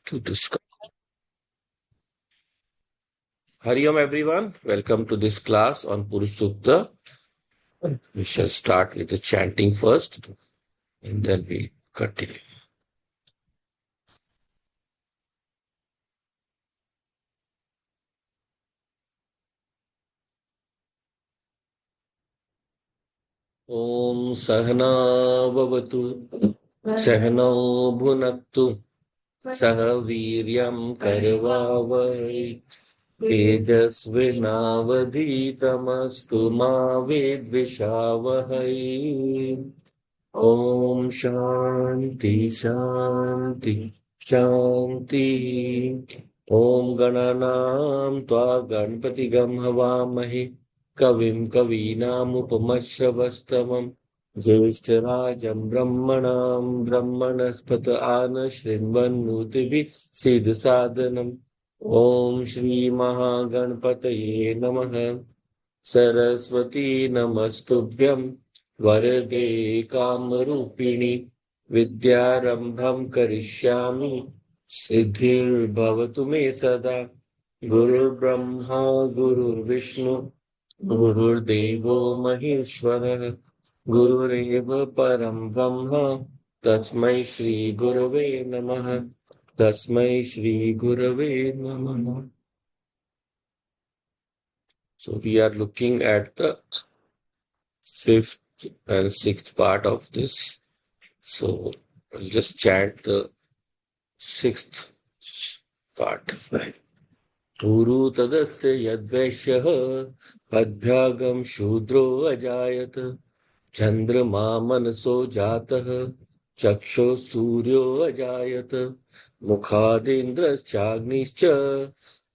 to discuss. Hari Om everyone, welcome to this class on Purusha Sukta. We shall start with the chanting first and then we'll continue. Om Sahana Bhavatu Sahano Bhunaktu Saha Viryam Karvavai Tejasvinavadhitamastu Ma Vidvishavahai. Om Shanti Shanti Shanti. Om Gananam Tva Ganpati Gam Havamahi Kavim Kavinam Upamashravastamam Jyeshtarajam Brahmanam Brahmanaspata Ana Shrinvanutivi Siddha Sadhanam. Om Shri Mahaganpataye Namaha. Saraswati Namastubhyam Varade Kamarupini Vidyarambham Karishyami Siddhir Bhavatu Me Sada. Guru Brahma Guru Vishnu Guru Devo Maheshwara Gurureva Param Brahma Tasmai Shri Gurave Namaha. Tasmai Shri Gurave Namaha. So we are looking at the fifth and sixth part of this. So I'll just chant the sixth part. Puru tadasya yadvaishyaha padbhyagam shudro ajayat chandrama manaso jatah chaksho suryo ajayat mukhadindras chagnischa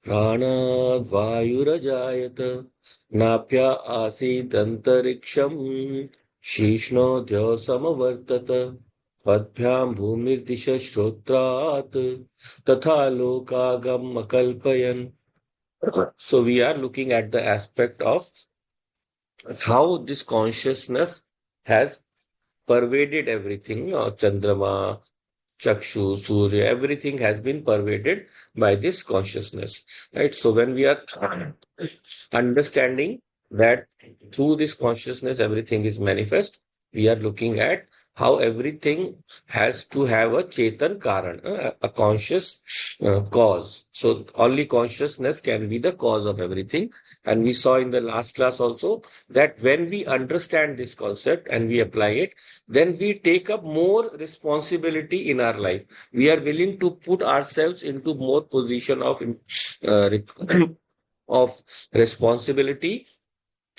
pranad vayurajayat napya asit antariksham shishno samavartat padbhyam bhumirdisha shrotrat tatha lokagam akalpayan. So we are looking at the aspect of how this consciousness has pervaded everything. Chandrama, Chakshu, Surya, everything has been pervaded by this consciousness, right? So when we are understanding that through this consciousness everything is manifest, we are looking at how everything has to have a Chetan Karan, a conscious cause. So only consciousness can be the cause of everything. And we saw in the last class also that when we understand this concept and we apply it, then we take up more responsibility in our life. We are willing to put ourselves into more position of uh, of responsibility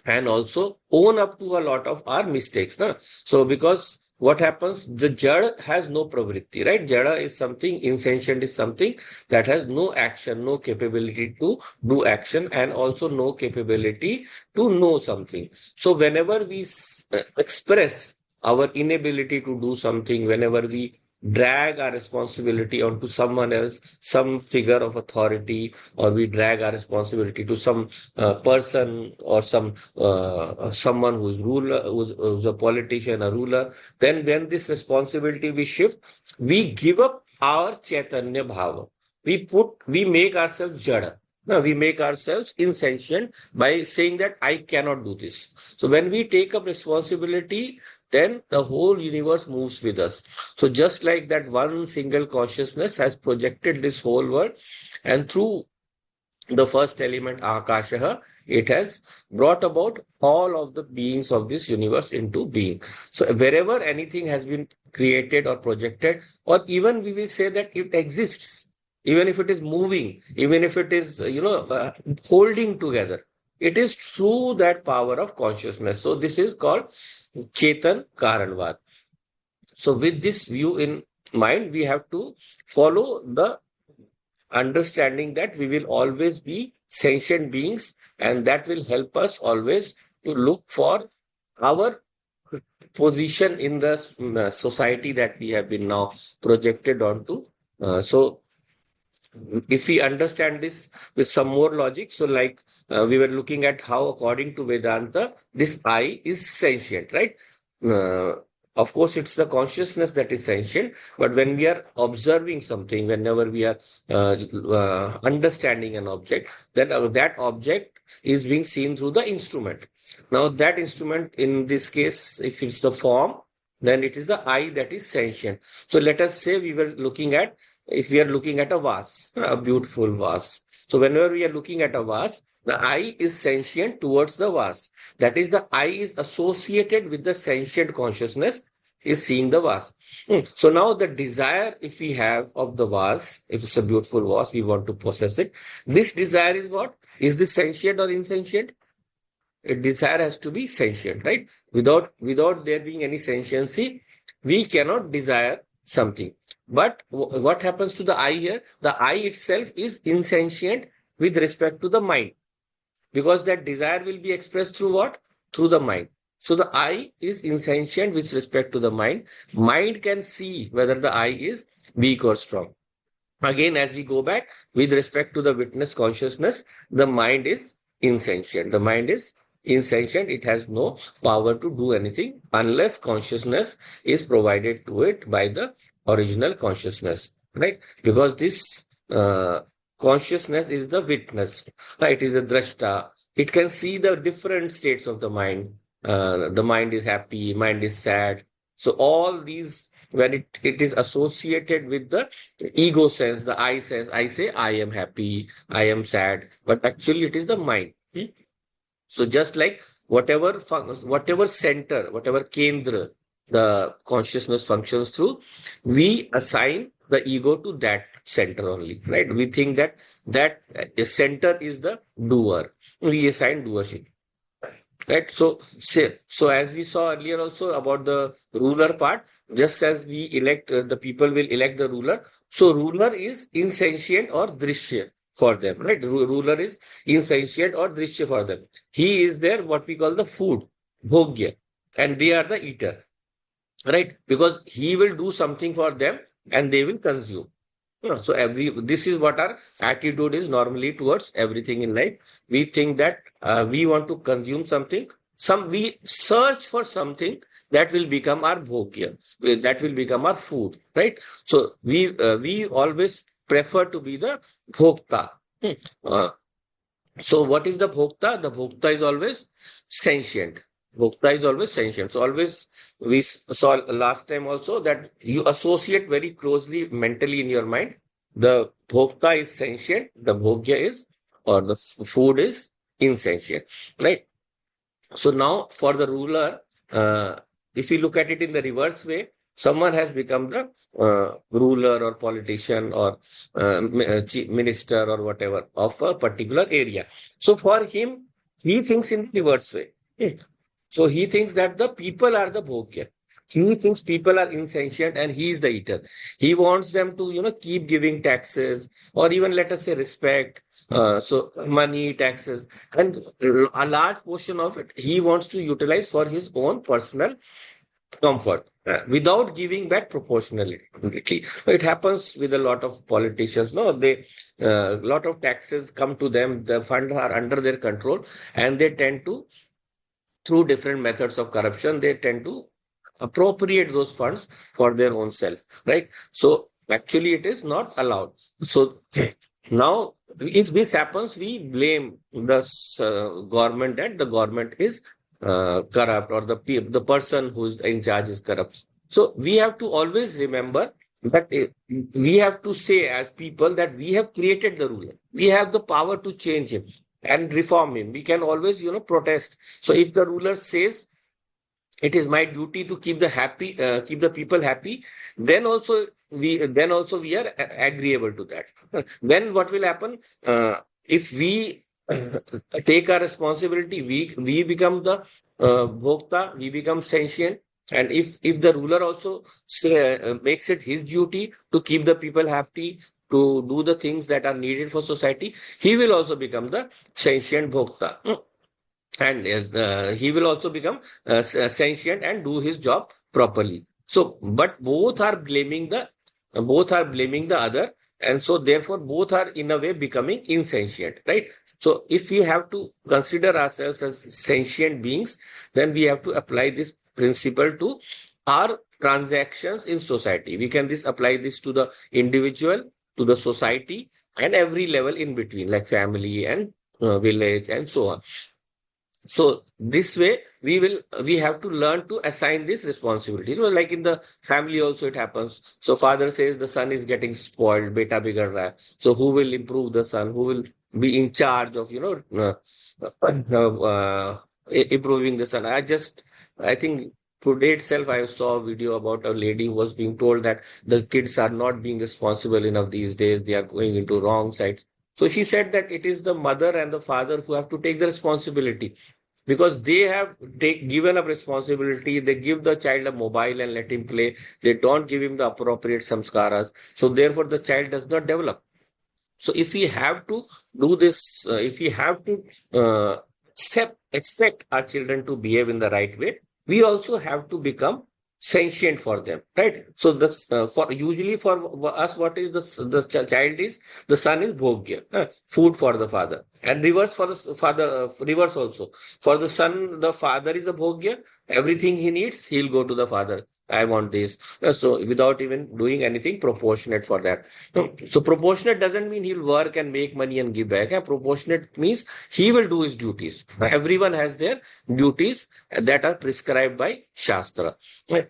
and also own up to a lot of our mistakes. Na? So because what happens, the jada has no pravritti, right? Jada is something, insentient is something that has no action, no capability to do action, and also no capability to know something. So whenever we express our inability to do something, whenever we drag our responsibility onto someone else, some figure of authority, or we drag our responsibility to some person or some someone who's ruler, who's a politician, a ruler, then when this responsibility we shift, we give up our chaitanya bhava. We make ourselves jada. No, we make ourselves insentient by saying that I cannot do this. So when we take up responsibility, then the whole universe moves with us. So just like that one single consciousness has projected this whole world, and through the first element, Akashaha, it has brought about all of the beings of this universe into being. So wherever anything has been created or projected, or even we will say that it exists, even if it is moving, even if it is, holding together, it is through that power of consciousness. So this is called Chetan Karanvad. So with this view in mind, we have to follow the understanding that we will always be sentient beings, and that will help us always to look for our position in the society that we have been now projected onto. So if we understand this with some more logic, so like we were looking at how according to Vedanta, this I is sentient, right? Uh, Of course, it's the consciousness that is sentient, but when we are observing something, whenever we are understanding an object, then that object is being seen through the instrument. Now, that instrument, in this case, if it's the form, then it is the I that is sentient. So let us say if we are looking at a vase, a beautiful vase. So whenever we are looking at a vase, the I is sentient towards the vase. That is, the I is associated with the sentient consciousness is seeing the vase. So now the desire, if we have of the vase, if it's a beautiful vase, we want to possess it. This desire is what? Is this sentient or insentient? A desire has to be sentient, right? Without there being any sentiency, we cannot desire something. But what happens to the I here? The I itself is insentient with respect to the mind, because that desire will be expressed through what? Through the mind. So the I is insentient with respect to the mind. Mind can see whether the I is weak or strong. Again, as we go back, with respect to the witness consciousness, the mind is insentient. The mind is insentient. It has no power to do anything unless consciousness is provided to it by the original consciousness, right? Because this consciousness is the witness, right? It is the drashta. It can see the different states of the mind. The mind is happy, mind is sad. So all these, when it is associated with the ego sense, the I sense, I say, I am happy, I am sad, but actually it is the mind. So just like whatever center, whatever kendra the consciousness functions through, we assign the ego to that center only, right? We think that center is the doer. We assign doership. Right. So as we saw earlier also about the ruler part, just as we elect, the people will elect the ruler. So ruler is insentient or drishya for them, right? Ruler is insentient or drishya for them. He is there, what we call the food, bhogya, and they are the eater, right? Because he will do something for them and they will consume. So this is what our attitude is normally towards everything in life. We think that we want to consume something. We search for something that will become our bhogya, that will become our food, right? So we always prefer to be the bhokta. Uh, so what is the bhokta? The bhokta is always sentient. Bhokta is always sentient. So always, we saw last time also that you associate very closely mentally in your mind. The bhokta is sentient, the bhogya is, or the food is insentient, right? So now for the ruler, if you look at it in the reverse way, someone has become the ruler or politician or chief minister or whatever of a particular area. So for him, he thinks in the reverse way. So he thinks that the people are the bhogya. He thinks people are insentient and he is the eater. He wants them to, keep giving taxes or even let us say respect. So money, taxes, and a large portion of it he wants to utilize for his own personal comfort without giving back proportionally. It happens with a lot of politicians. No, lot of taxes come to them. The funds are under their control, and they tend to, through different methods of corruption, they tend to appropriate those funds for their own self, right? So actually it is not allowed. So now if this happens, we blame the government, that the government is corrupt, or the person who is in charge is corrupt. So we have to always remember that we have to say as people that we have created the ruler. We have the power to change him and reform him. We can always, protest. So if the ruler says it is my duty to keep the people happy, then also we are agreeable to that. Then what will happen? If we take our responsibility, we become the bhokta, we become sentient. And if the ruler also makes it his duty to keep the people happy, to do the things that are needed for society, he will also become the sentient bhokta. And he will also become sentient and do his job properly. So, but both are blaming the other, and so therefore both are in a way becoming insentient, right? So, if we have to consider ourselves as sentient beings, then we have to apply this principle to are transactions in society. We can this apply this to the individual, to the society, and every level in between, like family and village and so on. So this way we have to learn to assign this responsibility. Like in the family also it happens. So father says the son is getting spoiled, beta bigad raha hai. So who will improve the son? Who will be in charge of improving the son? I think today itself I saw a video about a lady who was being told that the kids are not being responsible enough these days. They are going into wrong sides. So she said that it is the mother and the father who have to take the responsibility because they have given up responsibility. They give the child a mobile and let him play. They don't give him the appropriate samskaras. So therefore, the child does not develop. So if we have to do this, if we have to expect our children to behave in the right way, we also have to become sentient for them, right? So this for usually for us, what is the child is the son is bhogya, food for the father, and reverse for the father, reverse also for the son, the father is a bhogya. Everything he needs, he'll go to the father. I want this. So without even doing anything proportionate for that. No, so proportionate doesn't mean he'll work and make money and give back. Proportionate means he will do his duties. Everyone has their duties that are prescribed by Shastra. Right?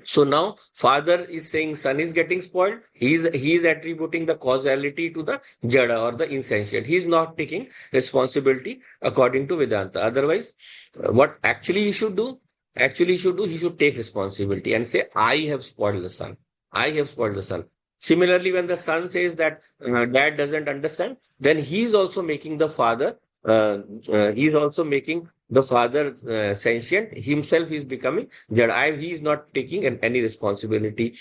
So now father is saying son is getting spoiled. He is attributing the causality to the jada or the insentient. He is not taking responsibility according to Vedanta. Otherwise, what actually he should do? He should take responsibility and say, I have spoiled the son. I have spoiled the son. Similarly, when the son says that dad doesn't understand, then he is also making the father, he is also making the father sentient. Himself is becoming jada. He is not taking any responsibility.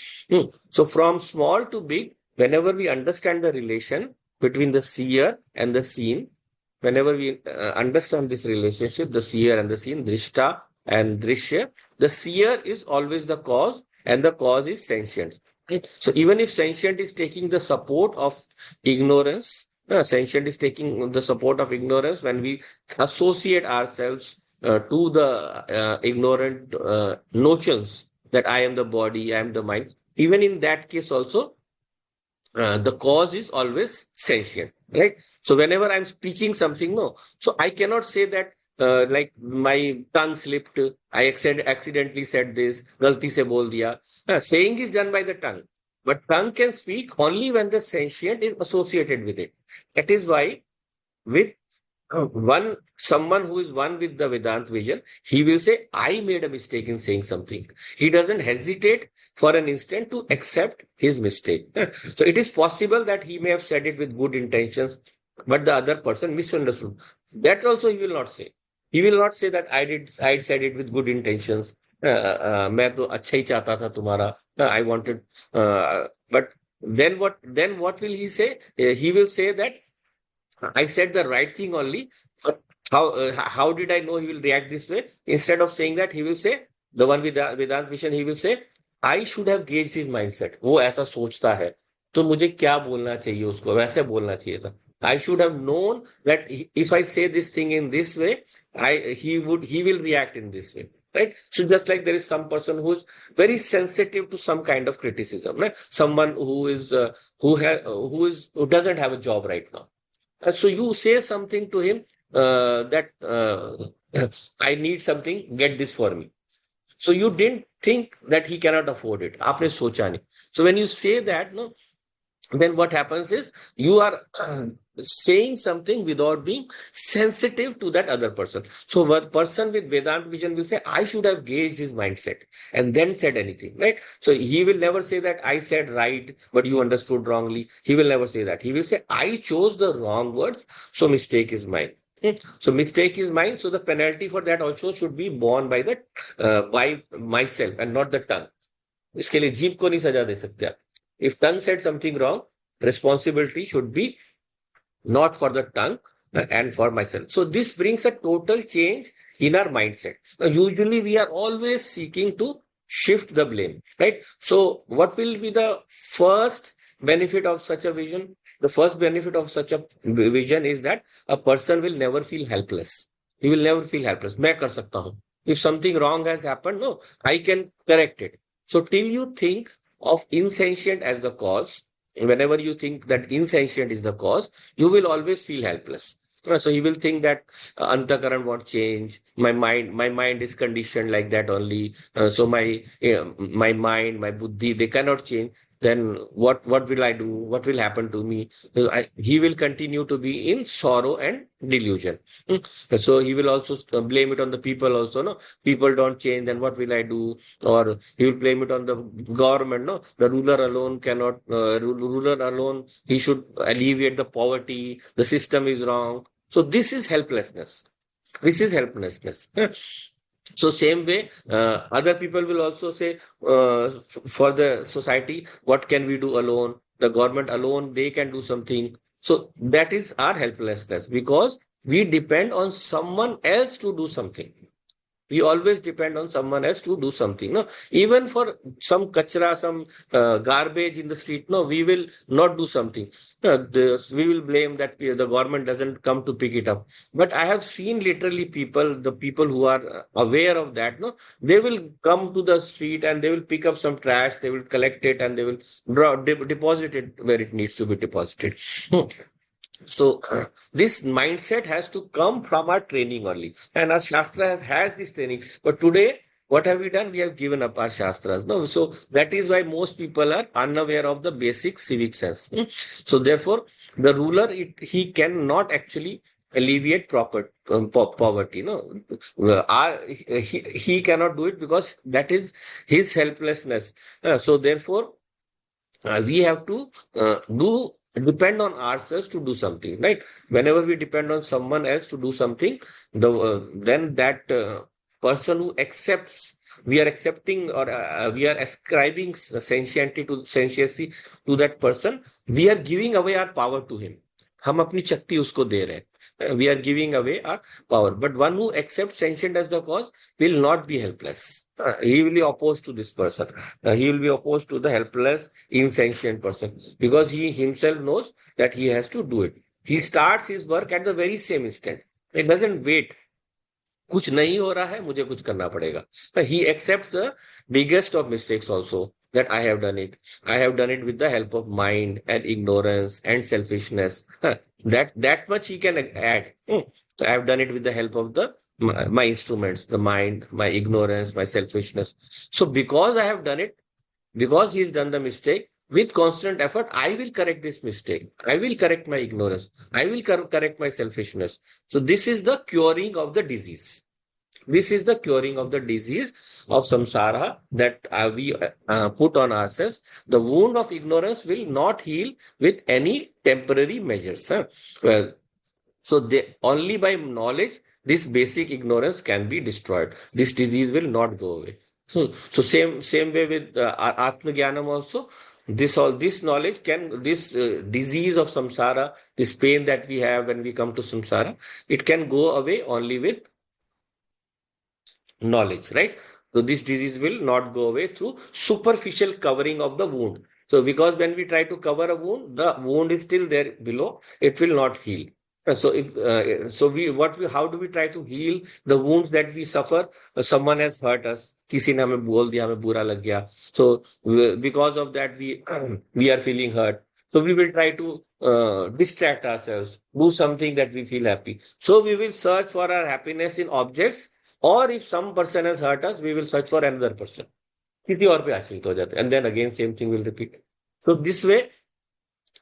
So from small to big, whenever we understand the relation between the seer and the seen, whenever we understand this relationship, the seer and the seen, drishta and drishya, the seer is always the cause and the cause is sentient. Right? So even if sentient is taking the support of ignorance, sentient is taking the support of ignorance when we associate ourselves to the ignorant notions that I am the body, I am the mind. Even in that case also, the cause is always sentient, right? So whenever I'm speaking something, no, so I cannot say that like my tongue slipped, I accidentally said this, galti se bol diya. Saying is done by the tongue, but tongue can speak only when the sentient is associated with it. That is why with someone who is one with the Vedant vision, he will say, I made a mistake in saying something. He doesn't hesitate for an instant to accept his mistake. So it is possible that he may have said it with good intentions, but the other person misunderstood. That also he will not say. He will not say that I said it with good intentions. मैं तो अच्छा ही चाहता था तुम्हारा. I wanted, but then what will he say? He will say that I said the right thing only, but how did I know he will react this way? Instead of saying that, he will say, the one with Vedant vision, he will say, I should have gauged his mindset. वो ऐसा सोचता है, तो मुझे क्या बोलना चाहिए उसको, वैसे बोलना चाहिए था. I should have known that if I say this thing in this way, he will react in this way. Right? So just like there is some person who is very sensitive to some kind of criticism, right? Someone who doesn't have a job right now. So you say something to him that I need something, get this for me. So you didn't think that he cannot afford it. आपने सोचा नहीं. So when you say that, no, then what happens is you are saying something without being sensitive to that other person. So one person with Vedant vision will say, I should have gauged his mindset and then said anything, right? So he will never say that I said right, but you understood wrongly. He will never say that. He will say, I chose the wrong words, so mistake is mine. So mistake is mine. So the penalty for that also should be borne by myself and not the tongue. इसके लिए जीभ को नहीं सजा दे सकते आप. If tongue said something wrong, responsibility should be not for the tongue and for myself. So this brings a total change in our mindset. Now, usually we are always seeking to shift the blame, right? So what will be the first benefit of such a vision? The first benefit of such a vision is that a person will never feel helpless. He will never feel helpless. मैं कर सकता हूँ. If something wrong has happened, no, I can correct it. So till you think of insentient as the cause, whenever you think that insentient is the cause, you will always feel helpless. So he will think that antakaran won't change. My mind is conditioned like that only. So my mind, my buddhi, they cannot change. Then what will I do? What will happen to me? So he will continue to be in sorrow and delusion. So he will also blame it on the people also. No, people don't change. Then what will I do? Or he will blame it on the government. No, the ruler alone cannot. Ruler alone, he should alleviate the poverty. The system is wrong. So this is helplessness. This is helplessness. So same way, other people will also say, for the society, what can we do alone? The government alone, they can do something. So that is our helplessness because we depend on someone else to do something. We always depend on someone else to do something. No, even for some kachra, some garbage in the street, no, we will not do something. We will blame that the government doesn't come to pick it up. But I have seen literally people, the people who are aware of that, no, they will come to the street and they will pick up some trash, they will collect it and they will deposit it where it needs to be deposited. So this mindset has to come from our training only. And our Shastra has this training. But today, what have we done? We have given up our Shastras. No, so that is why most people are unaware of the basic civic sense. So therefore, the ruler, he cannot actually alleviate poverty. No, he cannot do it because that is his helplessness. So therefore, we have to do depend on ourselves to do something, right? Whenever we depend on someone else to do something, then that person who accepts, we are accepting or we are ascribing sentiency to that person, we are giving away our power to him. हम अपनी शक्ति उसको दे रहे हैं. We are giving away our power. But one who accepts sentient as the cause will not be helpless. He will be opposed to this person. He will be opposed to the helpless, insentient person because he himself knows that he has to do it. He starts his work at the very same instant. It doesn't wait. कुछ नहीं हो रहा है, मुझे कुछ करना पड़ेगा. He accepts the biggest of mistakes also that I have done it. I have done it with the help of mind and ignorance and selfishness. That much he can add. I have done it with the help of my instruments, the mind, my ignorance, my selfishness. So because I have done it, because he's done the mistake, with constant effort, I will correct this mistake. I will correct my ignorance. I will correct my selfishness. So this is the curing of the disease. This is the curing of the disease of samsara that we put on ourselves. The wound of ignorance will not heal with any temporary measures. Well, so only by knowledge, this basic ignorance can be destroyed. This disease will not go away. So same way with Atma Jnanam also. This knowledge can, this disease of samsara, this pain that we have when we come to samsara, it can go away only with knowledge, right? So this disease will not go away through superficial covering of the wound. So because when we try to cover a wound, the wound is still there below, it will not heal. So how do we try to heal the wounds that we suffer? Someone has hurt us. किसी ने हमें बोल दिया, हमें बुरा लग गया. So because of that, we are feeling hurt. So we will try to distract ourselves, do something that we feel happy. So we will search for our happiness in objects, or if some person has hurt us, we will search for another person. किसी और पे आश्रित हो जाते हैं. And then again, same thing will repeat. So this way,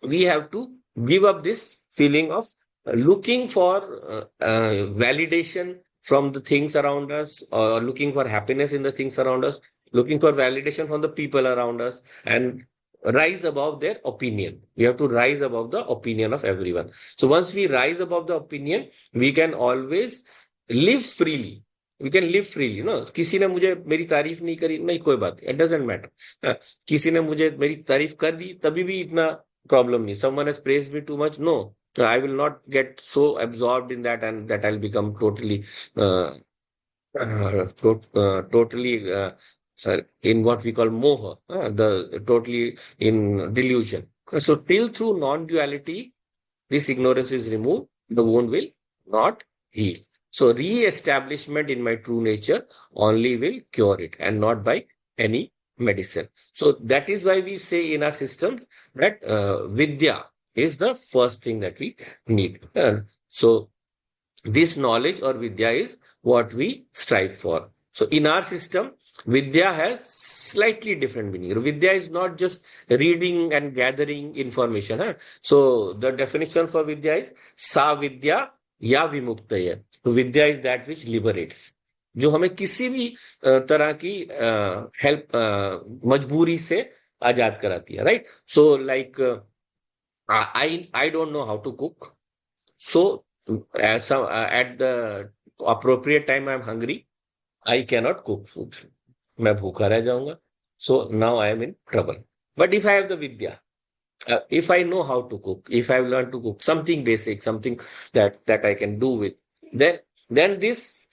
we have to give up this feeling of looking for validation from the things around us, or looking for happiness in the things around us, looking for validation from the people around us, and rise above their opinion. We have to rise above the opinion of everyone. So once we rise above the opinion, we can always live freely. We can live freely. No, किसी ने मुझे मेरी तारीफ नहीं करी, नहीं कोई बात, it doesn't matter. किसी ने मुझे मेरी तारीफ कर दी, तभी भी इतना problem नहीं. Someone has praised me too much. No, I will not get so absorbed in that and that I'll become totally, in what we call moha, totally in delusion. So till through non-duality, this ignorance is removed, the wound will not heal. So re-establishment in my true nature only will cure it, and not by any medicine. So that is why we say in our system that Vidya is the first thing that we need. So this knowledge or Vidya is what we strive for. So in our system, Vidya has slightly different meaning. Vidya is not just reading and gathering information. So the definition for Vidya is Sa Vidya Ya Vimuktaya. So Vidya is that which liberates. जो हमें किसी भी तरह की help मजबूरी से आजाद कराती है, right? So like I don't know how to cook. So at the appropriate time, I'm hungry. I cannot cook food. मैं भूखा रह जाऊंगा. So now I am in trouble. But if I have the vidya, if I know how to cook, if I've learned to cook something basic, something that I can do with, then this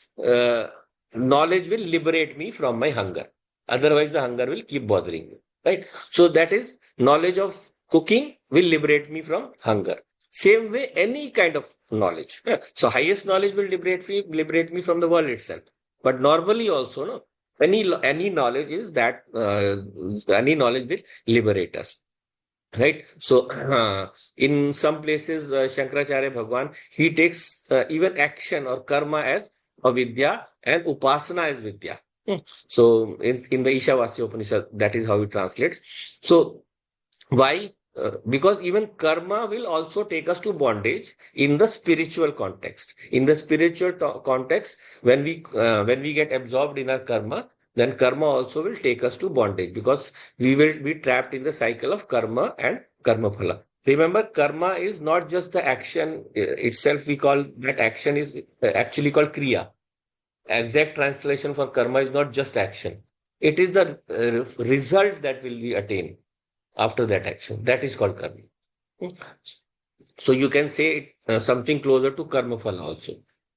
knowledge will liberate me from my hunger. Otherwise, the hunger will keep bothering me. Right? So that is knowledge of cooking will liberate me from hunger. Same way, any kind of knowledge. So highest knowledge will liberate me from the world itself. But normally also, no, any knowledge is that any knowledge will liberate us. Right? So in some places, Shankaracharya Bhagwan, he takes even action or karma as avidya and upasana as vidya. So in the Ishavasya Upanishad, that is how it translates. So why? Because even karma will also take us to bondage in the spiritual context. In the spiritual context, when we get absorbed in our karma, then karma also will take us to bondage, because we will be trapped in the cycle of karma and karma phala. Remember, karma is not just the action itself. We call that action is actually called kriya. Exact translation for karma is not just action. It is the result that will be attained after that action. That is called karma. So you can say something closer to karma phala also.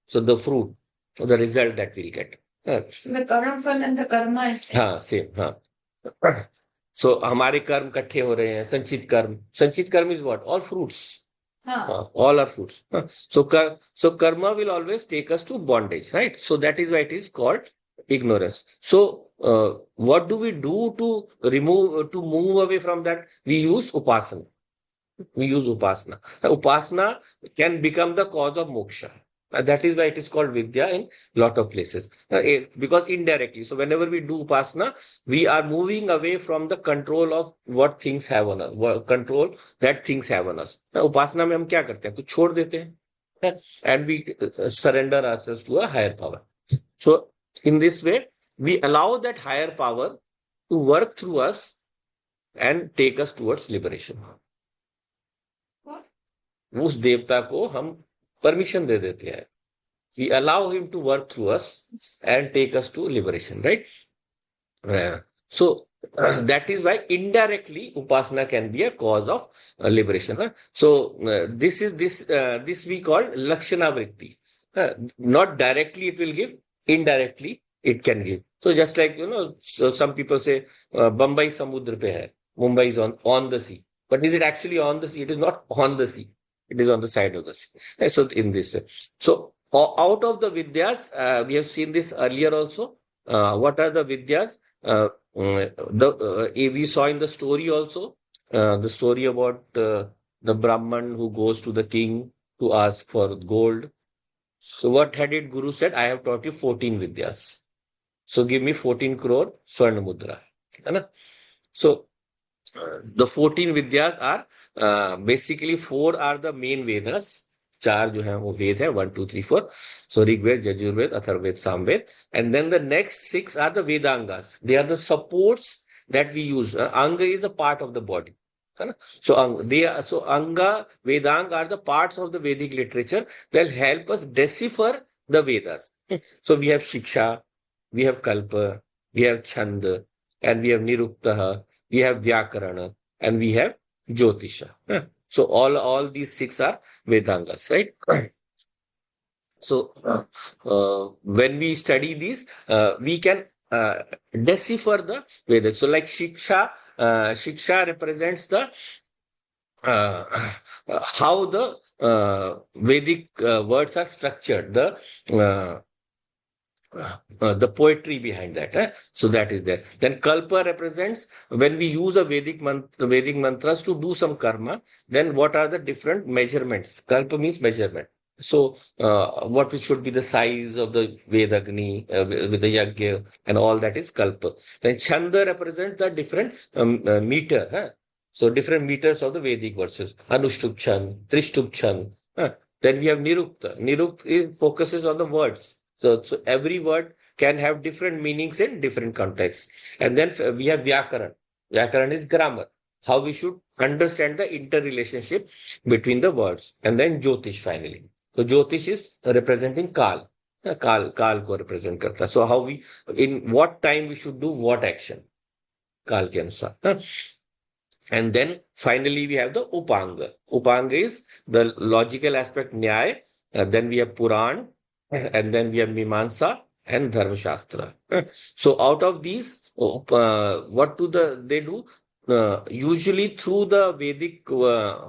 So the fruit, the result that we'll get. The karma phala and the karma is same. हाँ same हाँ. So हमारे कर्म इकट्ठे हो रहे हैं. संचित कर्म is what? All fruits. All are fruits. So karma will always take us to bondage, right? So that is why it is called ignorance. So what do we do to move away from that? We use upasana. Upasana can become the cause of moksha. That is why it is called vidya in lot of places. Because indirectly. So whenever we do upasana, we are moving away from the control of what things have on us, control that things have on us. Upasana में हम क्या करते हैं? कुछ छोड़ देते हैं. And we surrender ourselves to a higher power. So in this way, we allow that higher power to work through us and take us towards liberation. उस देवता को हम परमिशन दे देते हैं. We allow him to work through us and take us to liberation, right? So that is why indirectly upasana can be a cause of liberation. So this we call lakshana vritti. Not directly it will give, indirectly it can give. So just like, so some people say Bombay samudra pe hai, Mumbai is on the sea. But is it actually on the sea? It is not on the sea. It is on the side of the sea. So in this way. So out of the vidyas, we have seen this earlier also. What are the vidyas? We saw in the story also, the story about the Brahman who goes to the king to ask for gold. So what had it Guru said? I have taught you 14 vidyas. So give me 14 crore Swarna Mudra. So the 14 vidyas are basically 4 are the main Vedas. 4 जो है वो वेद है, 1, 2, 3, 4. So Rigved, Yajurved, Atharved, Samved. And then the next 6 are the Vedangas. They are the supports that we use. Anga is a part of the body. So Anga, Vedanga are the parts of the Vedic literature that help us decipher the Vedas. So we have Shiksha, we have Kalpa, we have Chanda, and we have Niruktaha, we have Vyakarana, and we have Jyotisha. So all these 6 are Vedangas, right? So when we study these, we can decipher the Vedas. So like Shiksha represents the how the Vedic words are structured, the poetry behind that. So that is there. Then kalpa represents when we use a Vedic mantras to do some karma. Then what are the different measurements? Kalpa means measurement. So what should be the size of the Vedagni with the yagya and all that is kalpa. Then chanda represents the different meter. So different meters of the Vedic verses. Anushtup chand, Trishtup chand. Then we have nirukta. Nirukta focuses on the words. So every word can have different meanings in different contexts. And then we have Vyakaran. Vyakaran is grammar, how we should understand the interrelationship between the words. And then Jyotish finally. So Jyotish is representing Kal. Kal ko represent karta. So how in what time we should do what action. Kal ke anusar. And then finally we have the Upanga. Upanga is the logical aspect Nyaya. Then we have Puran, and then we have Mimamsa and Dharma Shastra. So out of these, what they do? Usually through the Vedic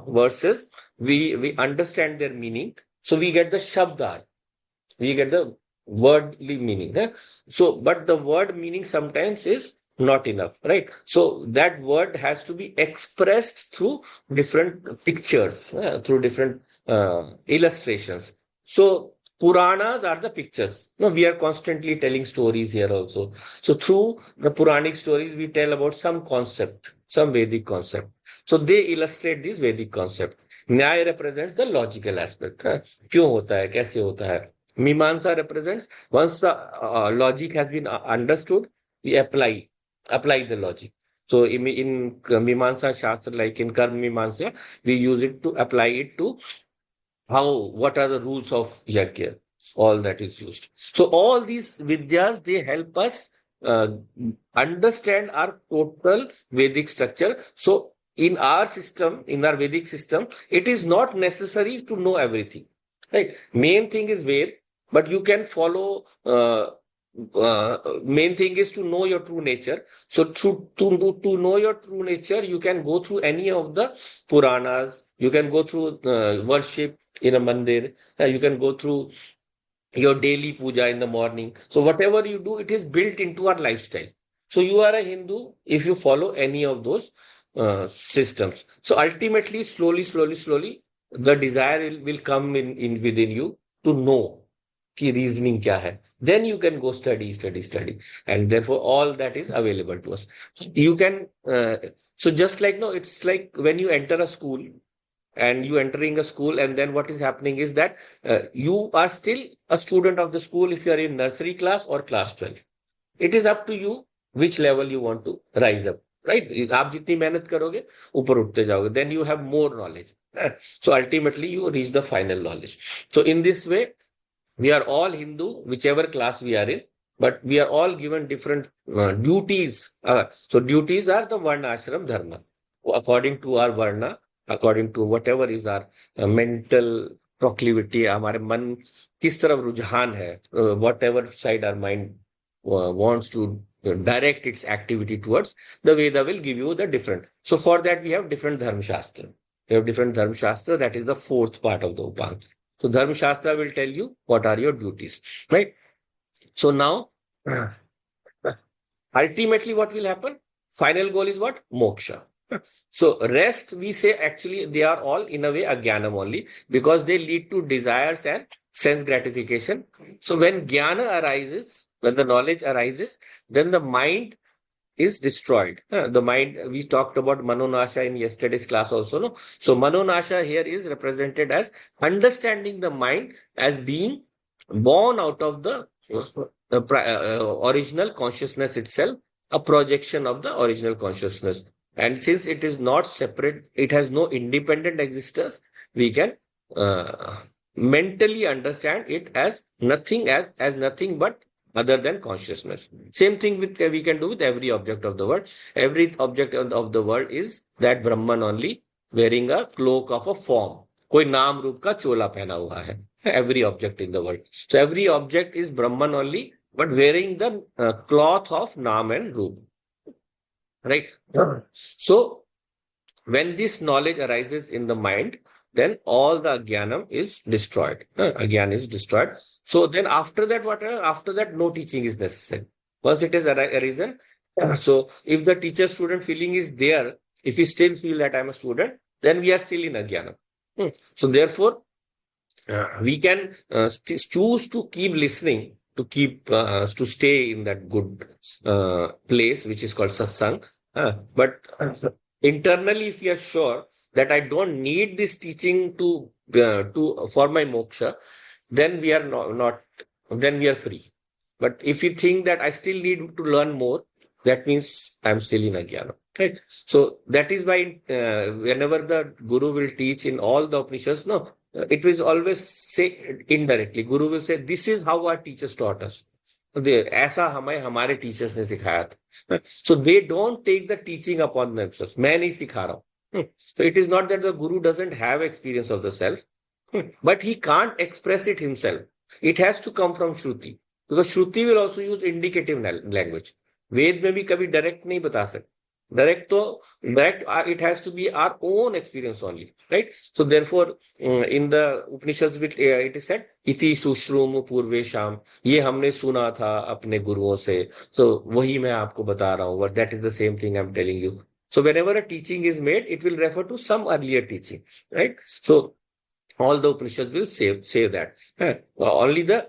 verses, we understand their meaning. So we get the Shabda, we get the wordly meaning. So, but the word meaning sometimes is not enough, right? So that word has to be expressed through different pictures, through different illustrations. So Puranas are the pictures. No, we are constantly telling stories here also. So through the Puranic stories, we tell about some concept, some Vedic concept. So they illustrate this Vedic concept. Nyaya represents the logical aspect. क्यों होता है, कैसे होता है? Mimamsa represents once the logic has been understood, we apply the logic. So in Mimamsa Shastra, like in Karma Mimamsa, we use it to apply it to what are the rules of Yajna, all that is used. So all these Vidyas, they help us understand our total Vedic structure. So in our system, in our Vedic system, it is not necessary to know everything. Right? Main thing is Ved, but you can follow. Main thing is to know your true nature. So to know your true nature, you can go through any of the Puranas. You can go through worship in a mandir. You can go through your daily puja in the morning. So whatever you do, it is built into our lifestyle. So you are a Hindu if you follow any of those systems. So ultimately, slowly, the desire will come in within you to know ki reasoning kya hai. Then you can go study. And therefore, all that is available to us. You can, so just like, no, it's like when you enter a school, and you entering a school, and then what is happening is that you are still a student of the school if you are in nursery class or class 12. It is up to you which level you want to rise up, right? आप जितनी मेहनत करोगे ऊपर उठते जाओगे, then you have more knowledge. So ultimately you reach the final knowledge. So in this way, we are all Hindu, whichever class we are in, but we are all given different duties. So duties are the Varna Ashram Dharma. According to our Varna, according to whatever is our mental proclivity, हमारे मन किस तरफ रुझान है, whatever side our mind wants to direct its activity towards, the Veda will give you the different. So for that, we have different Dharma Shastra. We have different Dharma Shastra. That is the fourth part of the Upanga. So Dharma Shastra will tell you what are your duties, right? So now, ultimately what will happen? Final goal is what? Moksha. So rest, we say actually they are all in a way a jnanam only because they lead to desires and sense gratification. So when jnana arises, when the knowledge arises, then the mind is destroyed. The mind, we talked about Manonasha in yesterday's class also. No? So Manonasha here is represented as understanding the mind as being born out of the original consciousness itself, a projection of the original consciousness. And since it is not separate, it has no independent existence, we can mentally understand it as nothing, as nothing but other than consciousness. Same thing we can do with every object of the world. Every object of the world is that Brahman only wearing a cloak of a form. कोई नाम रूप का चोला पहना हुआ है. Every object in the world. So every object is Brahman only, but wearing the cloth of Naam and Roop. Right? So When this knowledge arises in the mind, then all the ajnanam is destroyed. Ajnana is destroyed. So then after that, after that, no teaching is necessary. Once it has arisen, so if the teacher-student feeling is there, if we still feel that I'm a student, then we are still in ajnana. So therefore, we can choose to keep listening, to keep to stay in that good place, which is called satsang. But internally, if we are sure that I don't need this teaching to for my moksha, then we are not then we are free. But if you think that I still need to learn more, that means I'm still in ajnana. Right. So that is why whenever the guru will teach in all the Upanishads, no, it will always say indirectly. Guru will say, "This is how our teachers taught us." ऐसा हमें हमारे teachers ने सिखाया था. So they don't take the teaching upon themselves. मैं नहीं सिखा रहा हूँ. So it is not that the guru doesn't have experience of the self, but he can't express it himself. It has to come from Shruti. Because Shruti will also use indicative language. वेद में भी कभी direct नहीं बता सकते. Direct, it has to be our own experience only, right? So therefore, in the Upanishads, it is said, iti sushrum purvesham, ये हमने सुना था अपने गुरुओं से. So वही मैं आपको बता रहा हूँ. But that is the same thing I'm telling you. So whenever a teaching is made, it will refer to some earlier teaching, right? So all the Upanishads will say that. Only the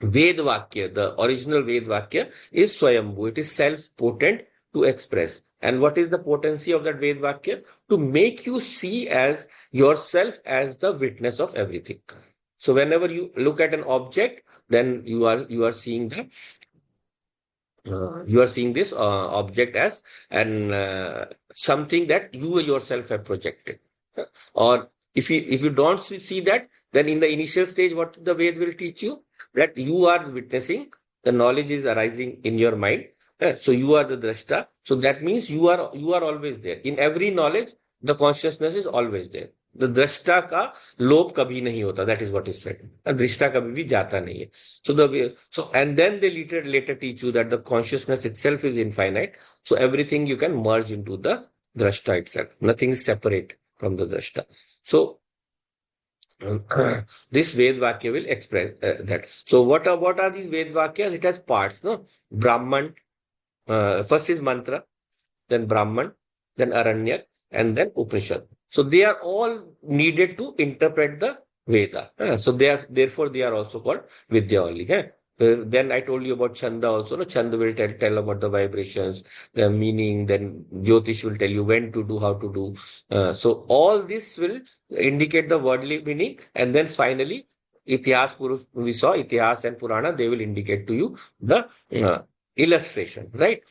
Ved Vakya, the original Ved Vakya, is Swayambhu. It is self-potent to express. And what is the potency of that Ved Vakya? To make you see as yourself as the witness of everything. So whenever you look at an object, then you are seeing this object as something that you yourself have projected. Or if you don't see that, then in the initial stage, what the Ved will teach you? That you are witnessing, the knowledge is arising in your mind. So you are the drashta. So that means you are always there. In every knowledge, the consciousness is always there. The drashta का लोप कभी नहीं होता. That is what is said. दृष्टा कभी भी जाता नहीं है. So and then they later teach you that the consciousness itself is infinite. So everything you can merge into the drashta itself. Nothing is separate from the drashta. So this Ved Vakya will express that. So what are these Ved Vakyas? It has parts, no? Brahman, first is mantra, then Brahman, then Aranyak, and then Upanishad. So they are all needed to interpret the Veda. So therefore they are also called Vidya only. Then I told you about Chanda also. No? Chanda will tell about the vibrations, the meaning, then Jyotish will tell you when to do, how to do. So all this will indicate the wordly meaning, and then finally Itihas, we saw Itihas and Purana, they will indicate to you the illustration, right?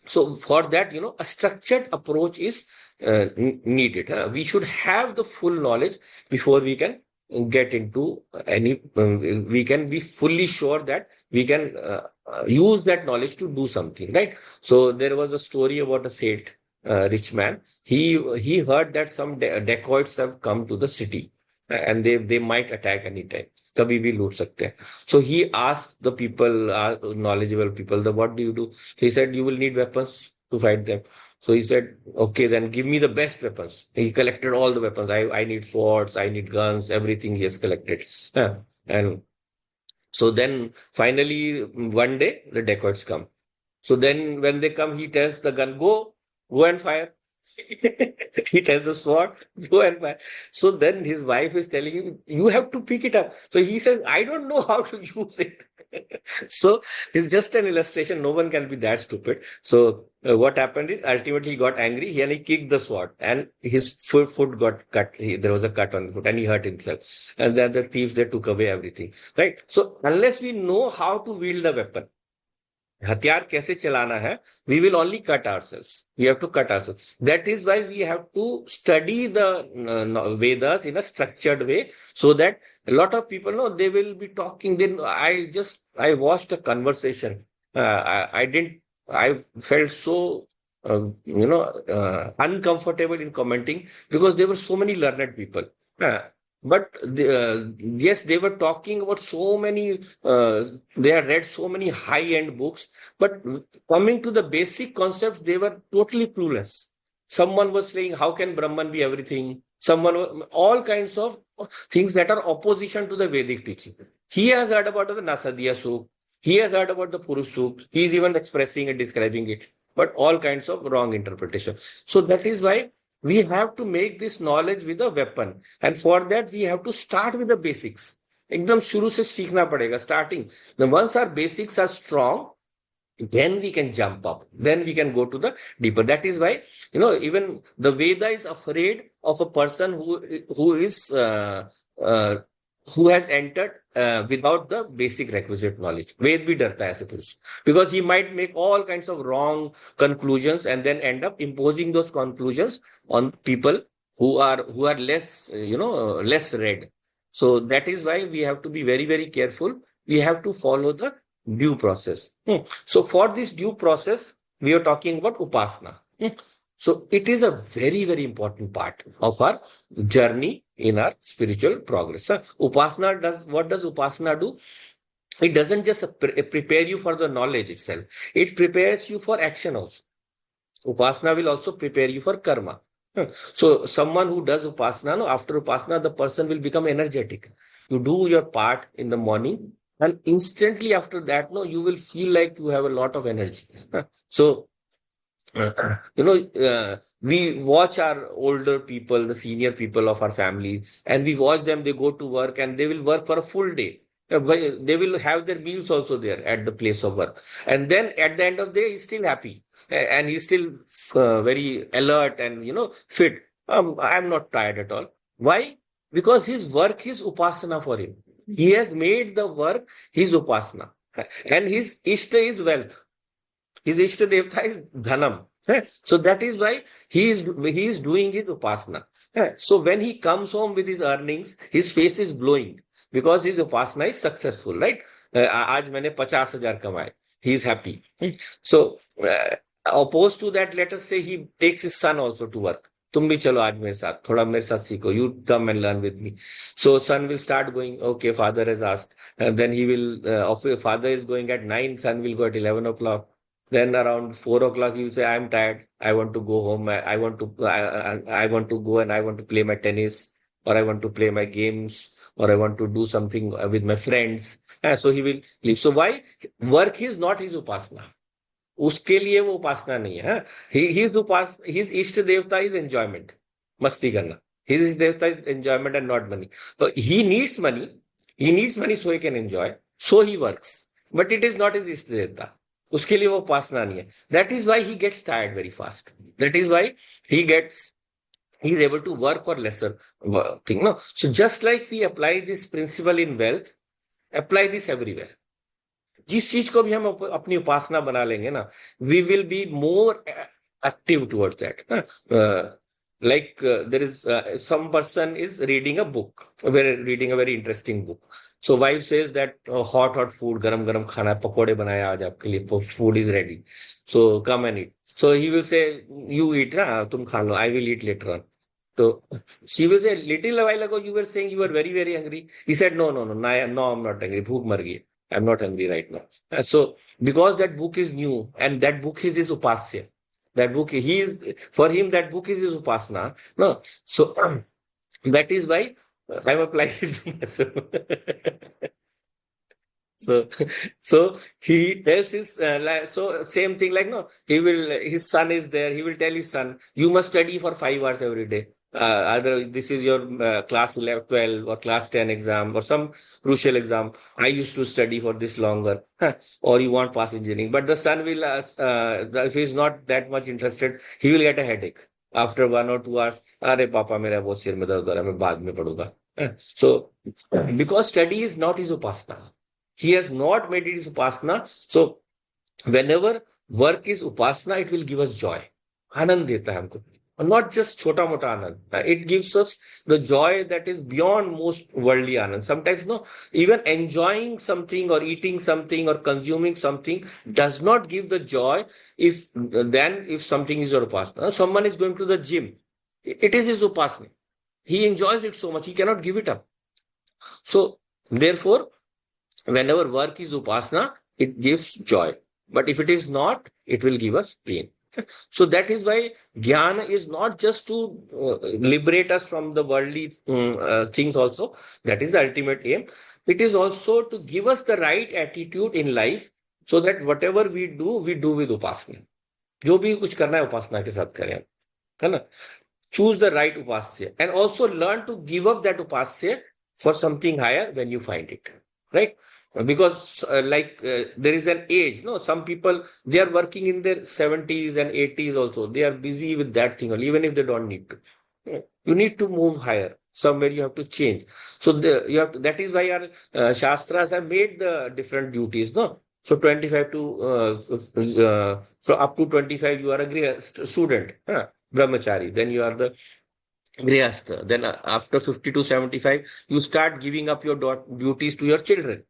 So for that, a structured approach is needed. We should have the full knowledge before we can get into any, we can be fully sure that we can use that knowledge to do something, right? So there was a story about a Seth, rich man. He heard that some dacoits have come to the city and they might attack anytime. कभी भी लूट सकते हैं. So he asked the people, knowledgeable people, what do you do? So he said, you will need weapons to fight them. So he said, okay, then give me the best weapons. He collected all the weapons. I need swords, I need guns, everything he has collected. And so then finally one day the dacoits come. So then when they come, he tells the gun, go and fire. He tells the sword, go and fire. So then his wife is telling him, you have to pick it up. So he says, I don't know how to use it. So it's just an illustration. No one can be that stupid. So what happened is ultimately he got angry and he kicked the sword and his foot got cut. There was a cut on the foot and he hurt himself. And then the thieves, they took away everything. Right? So unless we know how to wield the weapon, हथियार कैसे चलाना है, we will only cut ourselves. We have to cut ourselves. That is why we have to study the Vedas in a structured way, so that a lot of people know they will be talking. Then I watched a conversation. I felt so uncomfortable in commenting because there were so many learned people. But yes, they were talking about so many, they had read so many high-end books, but coming to the basic concepts, they were totally clueless. Someone was saying, how can Brahman be everything? All kinds of things that are opposition to the Vedic teaching. He has heard about the Nasadiya Sukta. He has heard about the Purusha Sukta. He is even expressing and describing it, but all kinds of wrong interpretation. So that is why we have to make this knowledge with a weapon. And for that, we have to start with the basics. एकदम शुरू से सीखना पड़ेगा, starting. Now, once our basics are strong, then we can jump up, then we can go to the deeper. That is why, even the Veda is afraid of a person uh, who has entered without the basic requisite knowledge. Ved bhi darta hai aise purush, because he might make all kinds of wrong conclusions and then end up imposing those conclusions on people who are less, less read. So that is why we have to be very, very careful. We have to follow the due process. So for this due process, we are talking about upasana. So it is a very, very important part of our journey in our spiritual progress. What does upasana do? It doesn't just prepare you for the knowledge itself. It prepares you for action also. Upasana will also prepare you for karma. So someone who does upasana, no, after upasana, the person will become energetic. You do your part in the morning, and instantly after that, no, you will feel like you have a lot of energy. So, we watch our older people, the senior people of our family, and we watch them, they go to work and they will work for a full day. They will have their meals also there at the place of work. And then at the end of the day, he's still happy and he's still very alert and, fit. I'm not tired at all. Why? Because his work is upasana for him. He has made the work his upasana. And his ishta is wealth. His ishta devta is dhanam. So that is why he is doing his upasana. So when he comes home with his earnings, his face is glowing because his upasana is successful, right? आज मैंने 50,000 कमाए. He is happy. So opposed to that, let us say he takes his son also to work. तुम भी चलो आज मेरे साथ, थोड़ा मेरे साथ सीखो. You come and learn with me. So son will start going, okay, father has asked. And then he will, father is going at 9, son will go at 11 o'clock. Then around 4 o'clock, he will say, I'm tired. I want to go home. I want to go and I want to play my tennis, or I want to play my games, or I want to do something with my friends. So he will leave. So why? Work is not his upasana. उसके लिए वो उपासना नहीं है. His इष्ट देवता is enjoyment, मस्ती करना. His इष्ट देवता is enjoyment and not money. So he needs money so he can enjoy, so he works, but it is not his इष्ट देवता. उसके लिए वो उपासना नहीं है. That is why he gets tired very fast. That is why he is able to work for lesser thing. No, so just like we apply this principle in wealth, apply this everywhere. जिस चीज को भी हम अपनी उपासना बना लेंगे ना, we will be more active towards that. Like there is some person is reading a book, reading a very interesting book. So wife says that hot food, garam garam khana hai, pakode बनाए आज आपके लिए, food is ready. So come and eat. So he will say, you eat ना, तुम खा लो, I will eat later on. So she will say, little while ago you were saying you were very, very hungry. He said, no, I'm not hungry. भूख मर गई. I'm not hungry right now. So because that book is new and that book is his upasya, that book, for him, that book is his upasana. No. So that is why I'm applying this to myself. So he tells his, so same thing, like, no, his son is there. He will tell his son, you must study for 5 hours every day. Either this is your class 11, 12 or class 10 exam or some crucial exam. I used to study for this longer, or you want pass engineering. But the son will, if he's not that much interested, he will get a headache after 1 or 2 hours. अरे पापा मेरा बहुत सिर में दर्द हो रहा है, मैं बाद में पढ़ूंगा. So because study is not his upasana, he has not made it his upasana. So whenever work is upasana, it will give us joy. आनंद देता है हमको. Not just chota mota anand. It gives us the joy that is beyond most worldly anand. Sometimes, no, even enjoying something or eating something or consuming something does not give the joy if something is your upasana. Someone is going to the gym. It is his upasana. He enjoys it so much, he cannot give it up. So, therefore, whenever work is upasana, it gives joy. But if it is not, it will give us pain. So that is why Jnana is not just to liberate us from the worldly things also. That is the ultimate aim. It is also to give us the right attitude in life so that whatever we do with upasana. जो भी कुछ करना है उपासना के साथ करें, है ना? Choose the right upasya and also learn to give up that upasya for something higher when you find it, right? Because there is an age, no, some people, they are working in their 70s and 80s also, they are busy with that thing, even if they don't need to. You need to move higher somewhere, you have to change. So you have to, that is why our shastras have made the different duties, no. So 25 to so up to 25 you are a student, huh? Brahmachari, then you are the grihastha. Then after 50 to 75, you start giving up your duties to your children.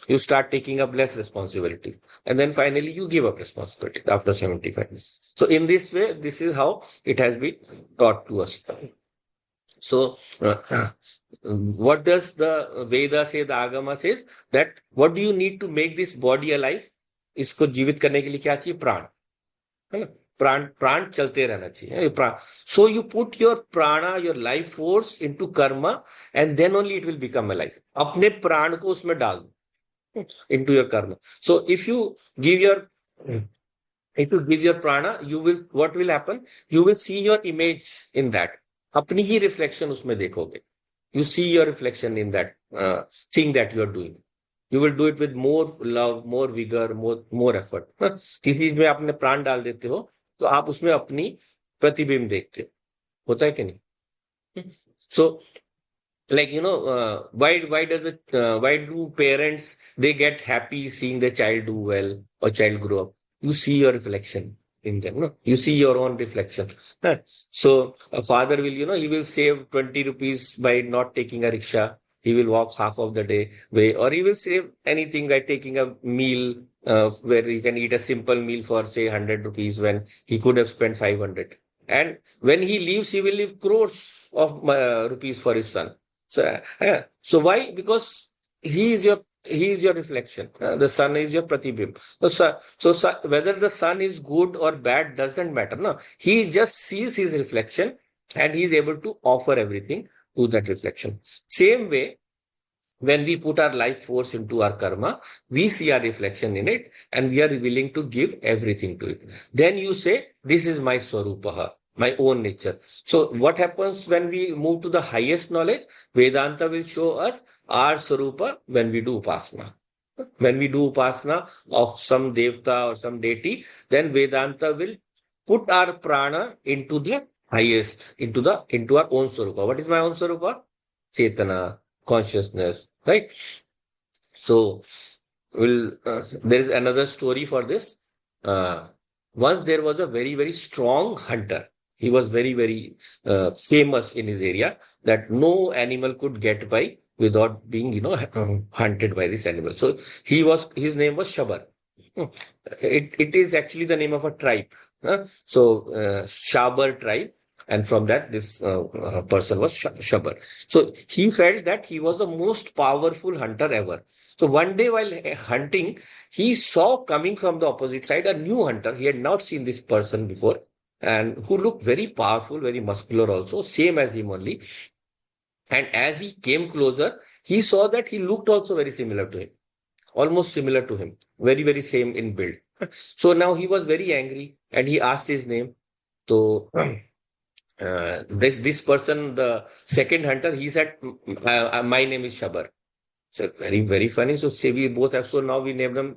You start taking up less responsibility. And then finally you give up responsibility after 75. So in this way, this is how it has been taught to us. So what does the Veda say, the Agama says, that what do you need to make this body alive? इसको जीवित करने के लिए क्या चाहिए? प्राण, है ना? प्राण प्राण चलते रहना चाहिए, प्राण. So you put your prana, your life force into karma, and then only it will become alive. अपने प्राण को उसमें डाल दो, into your karma. So if you give your prana, what will happen? You will see your image in that. अपनी ही reflection उसमें देखोगे. You see your reflection in that thing that you are doing. You will do it with more love, more vigor, more effort. किसी चीज में आपने प्राण डाल देते हो तो आप उसमें अपनी प्रतिबिंब देखते हो. होता है कि नहीं? So like why do parents, they get happy seeing their child do well or child grow up? You see your reflection in them, no? You see your own reflection. So a father will, he will save 20 rupees by not taking a rickshaw. He will walk half of the day way, or he will save anything by taking a meal where he can eat a simple meal for say 100 rupees when he could have spent 500. And when he leaves, he will leave crores of rupees for his son. So why? Because he is your reflection. The sun is your pratibimb. So whether the sun is good or bad doesn't matter. No, he just sees his reflection and he is able to offer everything to that reflection. Same way, when we put our life force into our karma, we see our reflection in it and we are willing to give everything to it. Then you say, this is my swarupaha, my own nature. So what happens when we move to the highest knowledge? Vedanta will show us our swarupa when we do upasana. When we do upasana of some devta or some deity, then Vedanta will put our prana into the highest, into our own swarupa. What is my own swarupa? Chetana, consciousness, right? So there is another story for this. Once there was a very, very strong hunter. He was very, very famous in his area, that no animal could get by without being, hunted by this animal. So his name was Shabar. It is actually the name of a tribe. So Shabar tribe. And from that, this person was Shabar. So he felt that he was the most powerful hunter ever. So one day while hunting, he saw coming from the opposite side a new hunter. He had not seen this person before, and who looked very powerful, very muscular also, same as him only. And as he came closer, he saw that he looked also very similar to him, almost similar to him, very, very same in build. So now he was very angry and he asked his name. So this person, the second hunter, he said, my name is Shabar. So very, very funny. So say we both have, so now we name them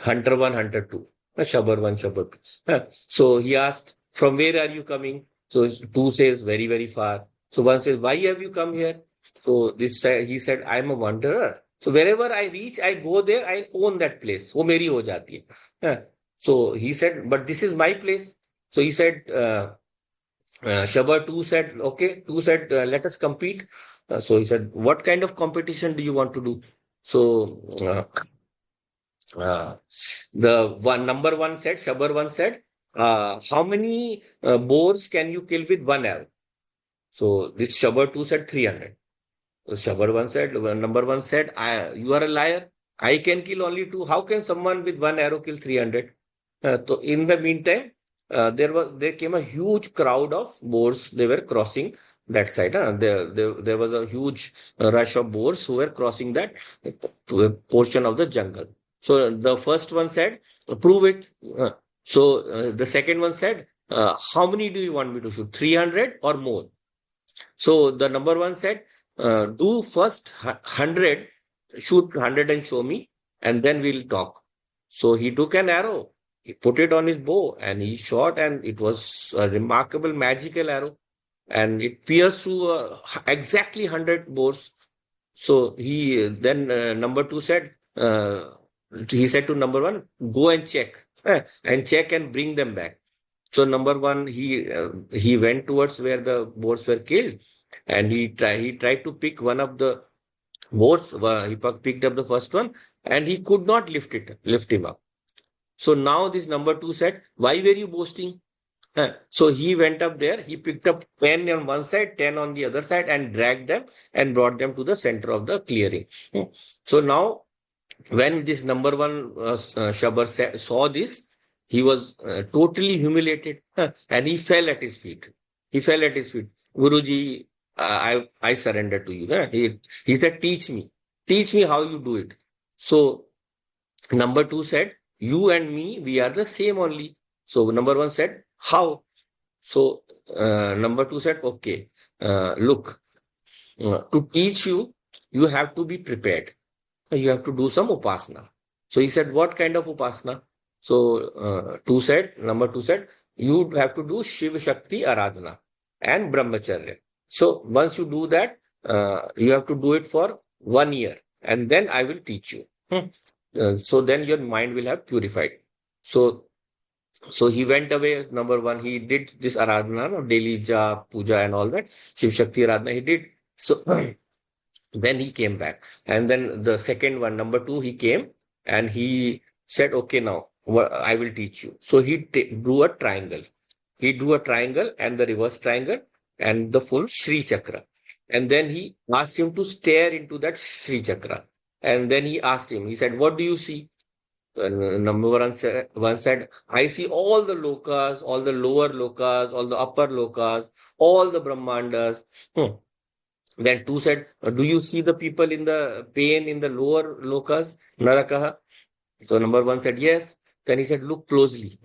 Hunter 1, Hunter 2. Shabar 1, Shabar 2. So he asked, from where are you coming? So 2 says, very, very far. So 1 says, why have you come here? So he said, I am a wanderer. So wherever I reach, I go there, I own that place. वो मेरी हो जाती है. So he said, but this is my place. So he said, Shabar 2 said, okay. 2 said, let us compete. So he said, what kind of competition do you want to do? So number 1 said, Shabar 1 said, how many boars can you kill with 1 arrow? So this Shabar 2 said 300. So Shabar 1 said, number 1 said, you are a liar. I can kill only 2. How can someone with 1 arrow kill 300? So in the meantime, there came a huge crowd of boars. They were crossing that side. There was a huge rush of boars who were crossing that portion of the jungle. So the first one said, "Prove it." The second one said, "How many do you want me to shoot? 300 or more?" So the number one said, "Do first 100, shoot 100 and show me, and then we'll talk." So he took an arrow, he put it on his bow, and he shot, and it was a remarkable magical arrow, and it pierced through exactly 100 boars. So then number two said, he said to number one, "Go and check, and check and bring them back." So number one, he went towards where the boars were killed, and he tried to pick one of the boars. He picked up the first one, and he could not lift him up. So now this number two said, "Why were you boasting?" So he went up there, he picked up 10 on one side, 10 on the other side, and dragged them and brought them to the center of the clearing. So now, when this number one Shabar saw this, he was totally humiliated, and he fell at his feet. He fell at his feet. "Guruji, I surrender to you." He said, teach me how you do it." So number two said, "You and me, we are the same only." So number one said, "How?" So number two said, "Okay, look, to teach you, you have to be prepared. You have to do some upasana." So he said, "What kind of upasana?" So number two said, "You have to do Shiv Shakti Aradhana and Brahmacharya." So once you do that, you have to do it for 1 year, and then I will teach you. So then your mind will have purified. So he went away. Number one, he did this Aradhana, no, daily japa, puja, and all that. Shiv Shakti Aradhana, he did. So then he came back. And then the second one, number two, he came and he said, "Okay, now I will teach you." So he drew a triangle. He drew a triangle and the reverse triangle and the full Sri Chakra. And then he asked him to stare into that Sri Chakra. And then he asked him, he said, "What do you see?" Number one said, "I see all the lokas, all the lower lokas, all the upper lokas, all the Brahmandas." Then two said, "Do you see the people in the pain in the lower lokas, Narakaha?" So number one said, "Yes." Then he said, "Look closely,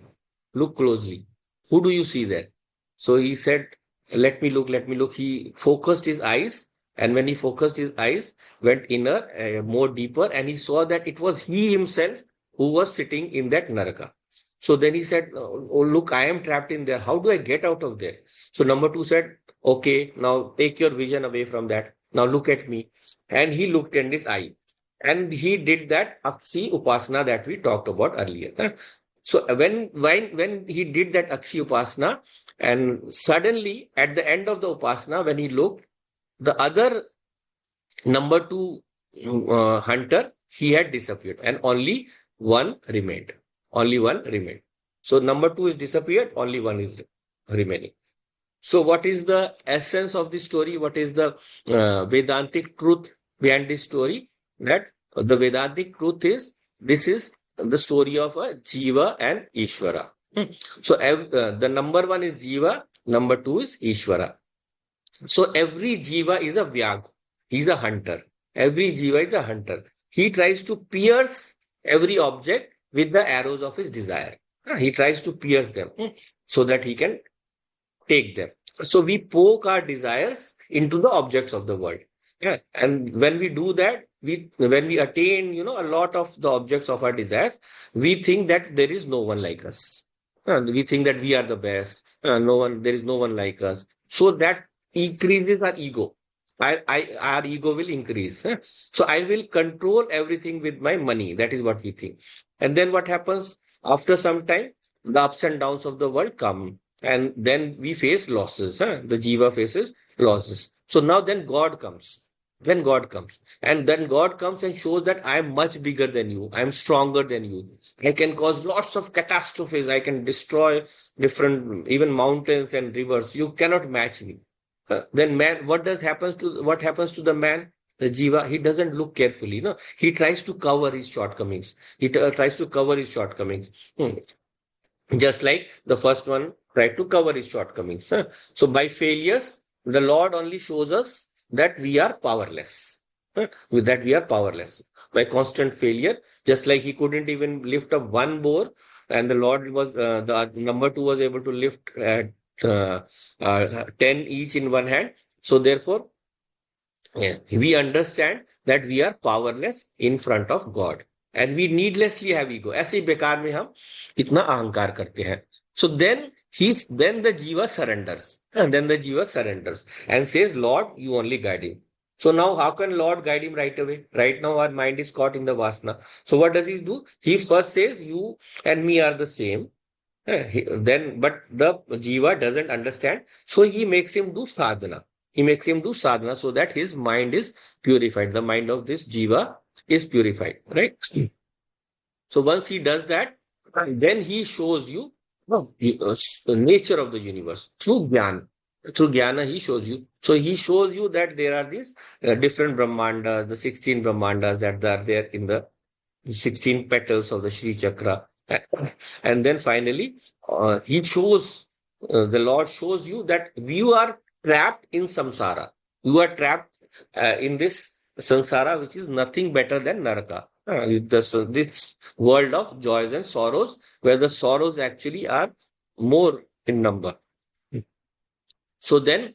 look closely. Who do you see there?" So he said, let me look, let me look." He focused his eyes, and when he focused his eyes, went inner, more deeper, and he saw that it was he himself who was sitting in that Naraka. So then he said, "Oh, look, I am trapped in there. How do I get out of there?" So number two said, "Okay, now take your vision away from that. Now look at me." And he looked in his eye. And he did that Akshi Upasana that we talked about earlier. So when he did that Akshi Upasana, and suddenly at the end of the Upasana, when he looked, the other number two hunter, he had disappeared, and only one remained. Only one remained. So number two is disappeared, only one is remaining. So what is the essence of this story? What is the Vedantic truth behind this story? That the Vedantic truth is, this is the story of a Jiva and Ishvara. So the number one is Jiva, number two is Ishvara. So every Jiva is a Vyag. He's a hunter. Every Jiva is a hunter. He tries to pierce every object with the arrows of his desire. He tries to pierce them so that he can take them. So we poke our desires into the objects of the world. Yeah. And when we do that, when we attain, a lot of the objects of our desires, we think that there is no one like us. We think that we are the best. There is no one like us. So that increases our ego. Our ego will increase. So I will control everything with my money. That is what we think. And then what happens? After some time, the ups and downs of the world come. And then we face losses. The Jiva faces losses. So now then God comes. Then God comes. And then God comes and shows that I am much bigger than you. I am stronger than you. I can cause lots of catastrophes. I can destroy different, even mountains and rivers. You cannot match me. Then man, what happens to the man? The Jiva, he doesn't look carefully. No, he tries to cover his shortcomings. He tries to cover his shortcomings. Just like the first one tried to cover his shortcomings. So by failures, the Lord only shows us that we are powerless. With that we are powerless. By constant failure, just like he couldn't even lift up one boar, and the Lord was, the number two was able to lift 10 each in one hand. So therefore, yeah, we understand that we are powerless in front of God, and we needlessly have ego. ऐसे ही बेकार में हम इतना अहंकार करते हैं. So then the jiva surrenders, and then the jiva surrenders and says, Lord, you only guide him. So now how can Lord guide him right away? Right now our mind is caught in the vasana. So what does he do? He first says, you and me are the same. But the jiva doesn't understand, so he makes him do sadhana. He makes him do sadhana so that his mind is purified. The mind of this jiva is purified, right? So once he does that, then he shows you the nature of the universe through jnana. Through jnana, he shows you. So he shows you that there are these different brahmandas, the 16 brahmandas that are there in the 16 petals of the Sri Chakra. And then finally, the Lord shows you that you are trapped in samsara. You are trapped in this samsara, which is nothing better than naraka. This world of joys and sorrows, where the sorrows actually are more in number. So then,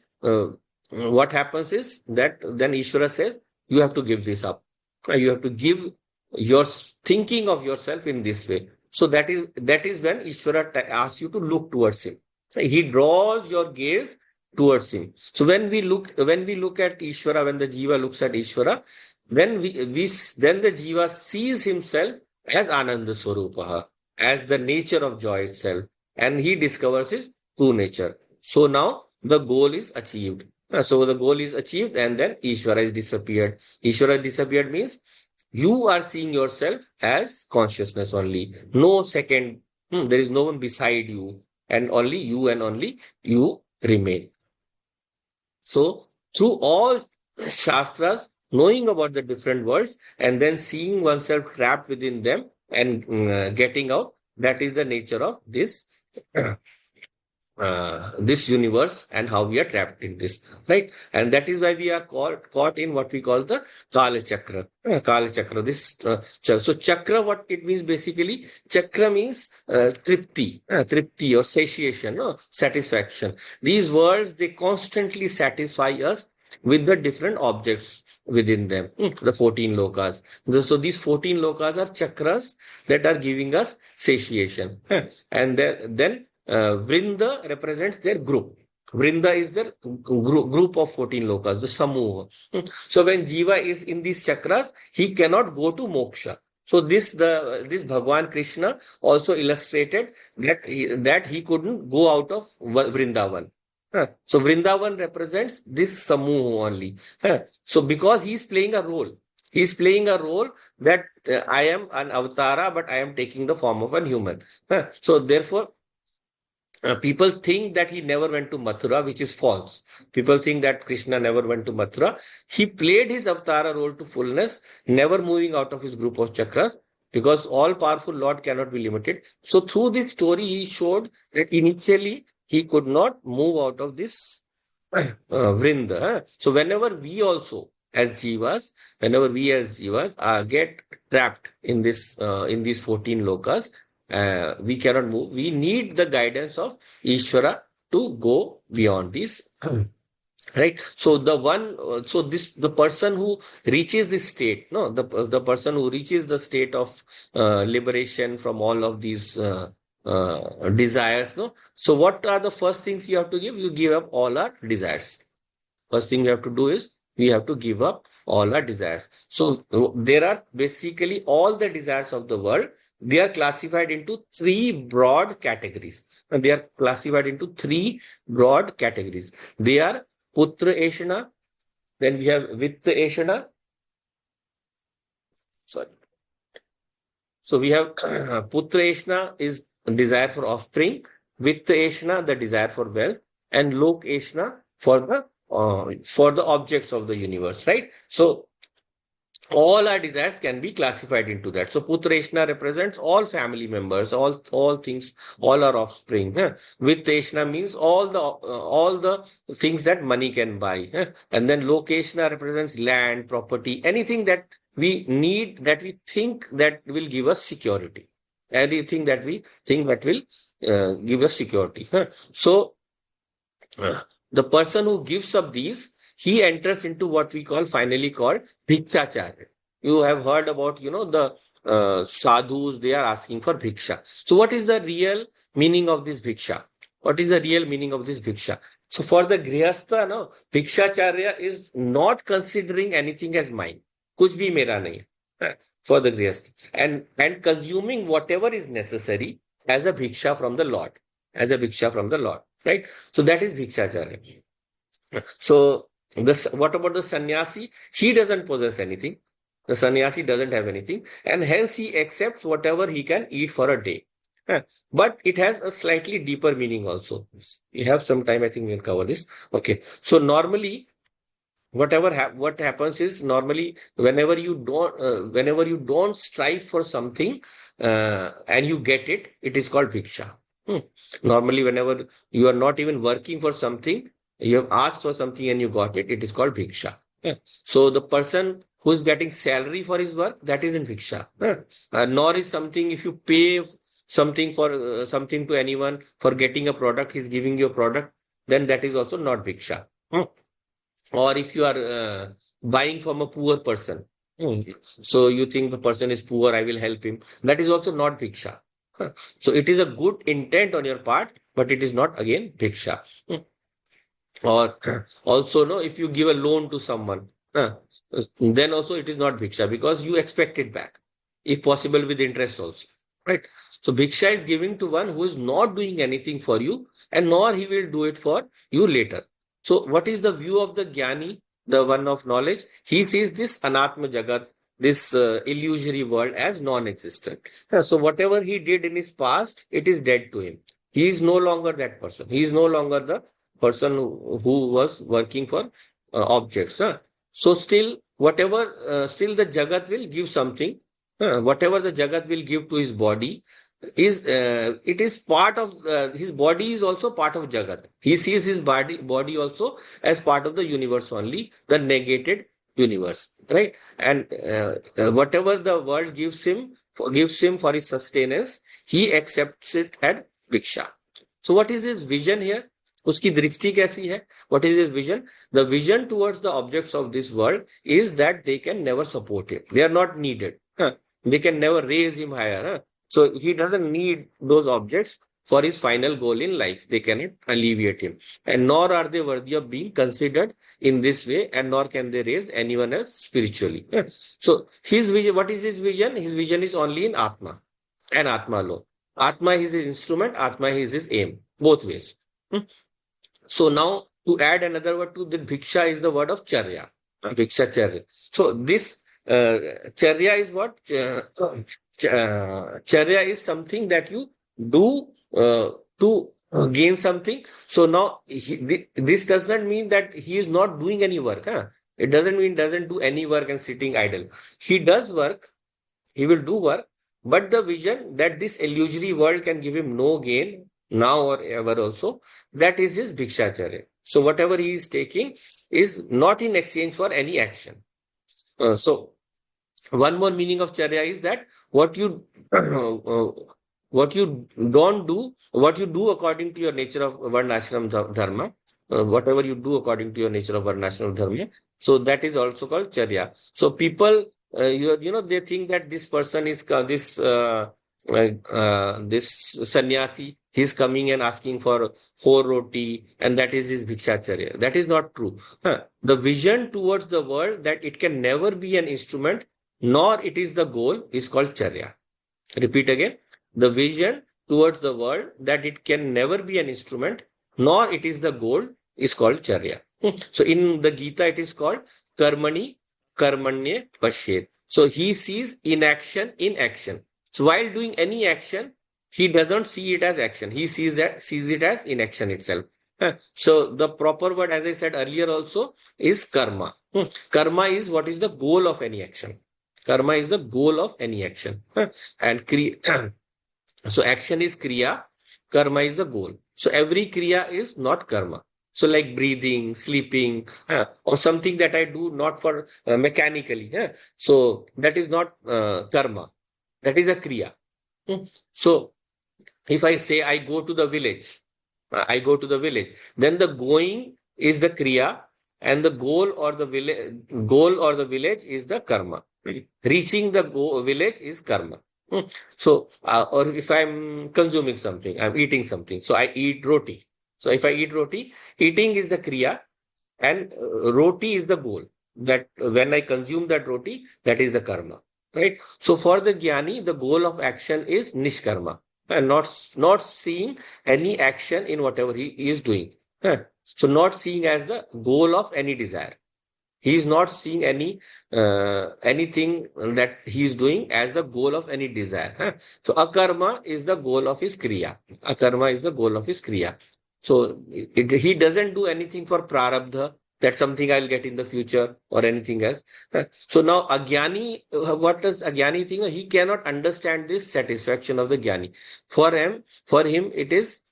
what happens is that then Ishvara says, you have to give this up. You have to give your thinking of yourself in this way. So that is when Ishvara asks you to look towards him. He draws your gaze towards him. So when we look at Ishvara, when the jiva looks at Ishvara, then then the jiva sees himself as Ananda Swarupaha, as the nature of joy itself, and he discovers his true nature. So now the goal is achieved. So the goal is achieved, and then Ishvara is disappeared. Ishvara disappeared means you are seeing yourself as consciousness only. No second, there is no one beside you, and only you remain. So through all shastras, knowing about the different worlds and then seeing oneself trapped within them and getting out, that is the nature of this this universe and how we are trapped in this, right? And that is why we are caught in what we call the Kala Chakra. Kala Chakra. So chakra, what it means basically, chakra means tripti or satiation, no? Satisfaction. These words, they constantly satisfy us with the different objects within them, the 14 lokas. So these 14 lokas are chakras that are giving us satiation. And then Vrinda represents their group. Vrinda is their group of 14 lokas, the samuha. So when jiva is in these chakras, he cannot go to moksha. So this Bhagwan Krishna also illustrated that he couldn't go out of Vrindavan. So Vrindavan represents this samuha only. So because he's playing a role. He's playing a role that I am an avatara, but I am taking the form of a human. So therefore, people think that he never went to Mathura, which is false. People think that Krishna never went to Mathura. He played his avatara role to fullness, never moving out of his group of chakras, because all-powerful Lord cannot be limited. So through this story, he showed that initially he could not move out of this vrinda. So whenever we as jivas get trapped in these 14 lokas, we cannot move. We need the guidance of Ishvara to go beyond this. Right. So the person who reaches this state, no, the person who reaches the state of liberation from all of these desires, no. So what are the first things you have to give? You give up all our desires. First thing you have to do is we have to give up all our desires. So there are basically all the desires of the world. They are classified into three broad categories. And they are classified into three broad categories. They are Putra Eshana, then we have Vitta Eshana. Sorry. So we have Putra Eshana is desire for offspring, Vitta Eshana, the desire for wealth, and Lok Eshana for the objects of the universe, right? So all our desires can be classified into that. So Putreshna represents all family members, all things, all our offspring. Vitteshna means all the things that money can buy. And then Lokeshna represents land, property, anything that we need, that we think that will give us security. Anything that we think that will give us security. So the person who gives up these, he enters into what we call, finally called, bhikshacharya. You have heard about, the sadhus, they are asking for bhiksha. So what is the real meaning of this bhiksha? What is the real meaning of this bhiksha? So for the grihastha, no, bhikshacharya is not considering anything as mine. Kuch bhi mera nahi. For the grihastha. And consuming whatever is necessary as a bhiksha from the Lord. As a bhiksha from the Lord. Right? So that is bhikshacharya. So this, what about the sannyasi? He doesn't possess anything. The sannyasi doesn't have anything, and hence he accepts whatever he can eat for a day. But it has a slightly deeper meaning also. We have some time, I think we'll cover this. Okay. So normally, what happens is, normally whenever you don't strive for something and you get it, it is called bhiksha. Normally, whenever you are not even working for something, you have asked for something and you got it, it is called bhiksha. So the person who is getting salary for his work, that isn't bhiksha. Nor is something, if you pay something for something to anyone for getting a product, he's giving you a product, then that is also not bhiksha. Or if you are buying from a poor person, so you think the person is poor, I will help him, that is also not bhiksha. So it is a good intent on your part, but it is not again bhiksha. Or also, no, if you give a loan to someone, then also it is not bhiksha, because you expect it back, if possible with interest also. Right? So bhiksha is giving to one who is not doing anything for you, and nor he will do it for you later. So what is the view of the jnani, the one of knowledge? He sees this anatma jagat, this illusory world, as non-existent. So whatever he did in his past, it is dead to him. He is no longer that person. He is no longer the person who was working for objects. So still, still the jagat will give something. Whatever the jagat will give to his body, it is part of his body, is also part of jagat. He sees his body also as part of the universe only, the negated universe, right? And whatever the world gives him for his sustenance, he accepts it at bhiksha. So what is his vision here? उसकी दृष्टि कैसी है? What is his vision? The vision towards the objects of this world is that they can never support him. They are not needed. They can never raise him higher. So he doesn't need those objects for his final goal in life. They cannot alleviate him. And nor are they worthy of being considered in this way, and nor can they raise anyone else spiritually. So his vision, what is his vision? His vision is only in Atma and Atma alone. Atma is his instrument, Atma is his aim, both ways. So now, to add another word to the bhiksha is the word of charya. Bhiksha charya. So this charya is what? Charya is something that you do to gain something. So now, this does not mean that he is not doing any work. It doesn't mean doesn't do any work and sitting idle. He does work. He will do work. But the vision that this illusory world can give him no gain, now or ever also, that is his bhikshacharya. So whatever he is taking is not in exchange for any action. So one more meaning of charya is that what you don't do, what you do according to your nature of varnashram dharma, whatever you do according to your nature of varnashram dharma, so that is also called charya. So people, they think that this person is this sannyasi, he's coming and asking for 4 roti, and that is his bhikshacharya. That is not true. The vision towards the world that it can never be an instrument, nor it is the goal, is called charya. Repeat again. The vision towards the world that it can never be an instrument, nor it is the goal, is called charya. So in the Gita, it is called karmani karmanye pashyet. So he sees inaction in action. So while doing any action, he doesn't see it as action. He sees it as inaction itself. So the proper word, as I said earlier also, is karma. Karma is what is the goal of any action. Karma is the goal of any action. And so action is kriya, karma is the goal. So every kriya is not karma. So like breathing, sleeping, or something that I do not for mechanically. So that is not karma. That is a kriya. So if I say I go to the village, I go to the village, then the going is the kriya, and the goal or the village is the karma. Reaching the village is karma. So, or if I'm consuming something, I'm eating something, so I eat roti. So if I eat roti, eating is the kriya, and roti is the goal. That when I consume that roti, that is the karma. Right? So for the jnani, the goal of action is nishkarma, and not seeing any action in whatever he is doing. So not seeing as the goal of any desire. He is not seeing anything that he is doing as the goal of any desire. So akarma is the goal of his kriya. Akarma is the goal of his kriya. So he doesn't do anything for prarabdha. That's something I'll get in the future or anything else. So now Agyani, what does Agyani think? He cannot understand this satisfaction of the Jnani. For him, it is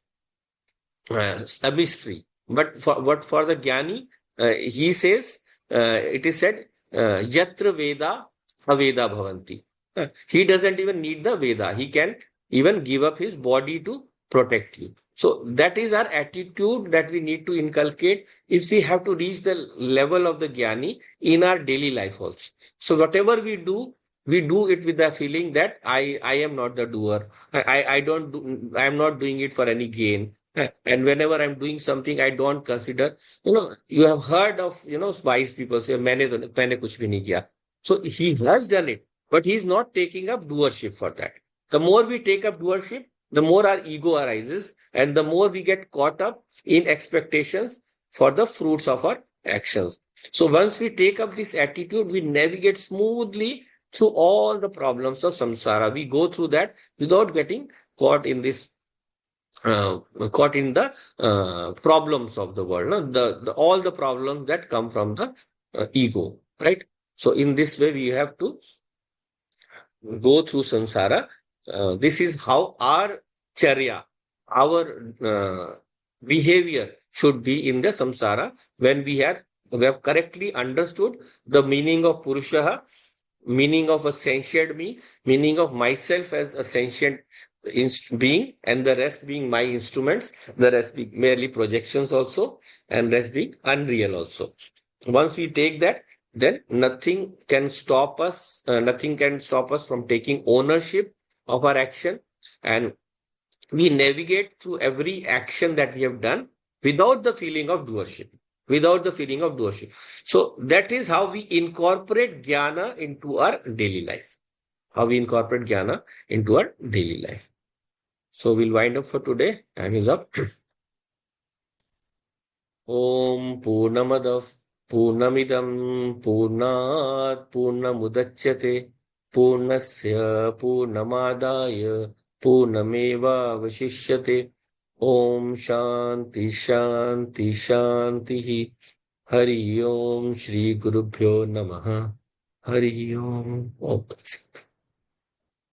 a mystery. But for the Jnani, he says, it is said, Yatra Veda Aveda Bhavanti. He doesn't even need the Veda. He can even give up his body to protect you. So that is our attitude that we need to inculcate if we have to reach the level of the Jnani in our daily life also. So whatever we do it with the feeling that I am not the doer. I am not doing it for any gain. And whenever I'm doing something, I don't consider, you have heard of, wise people say, मैंने कुछ भी नहीं किया. So he has done it, but he's not taking up doership for that. The more we take up doership, the more our ego arises, and the more we get caught up in expectations for the fruits of our actions. So once we take up this attitude, we navigate smoothly through all the problems of samsara. We go through that without getting caught in this caught in the problems of the world, no? All the problems that come from the ego, right? So in this way, we have to go through samsara. This is how our charya, our behavior should be in the samsara when we have correctly understood the meaning of Purusha, meaning of a sentient me, meaning of myself as a sentient being, and the rest being my instruments, the rest being merely projections also, and rest being unreal also. Once we take that, then nothing can stop us from taking ownership of our action, and we navigate through every action that we have done without the feeling of doership. So that is how we incorporate jnana into our daily life. So we'll wind up for today. Time is up. Om Purnamadav Purnamidam Purnat Purnamudachyate Purnasya Purnamadaya Purnameva Vashishyate. Om Shanti Shanti Shanti. Hari Om Shri Gurubhyo Namaha. Hari Om. Om Tat Sat.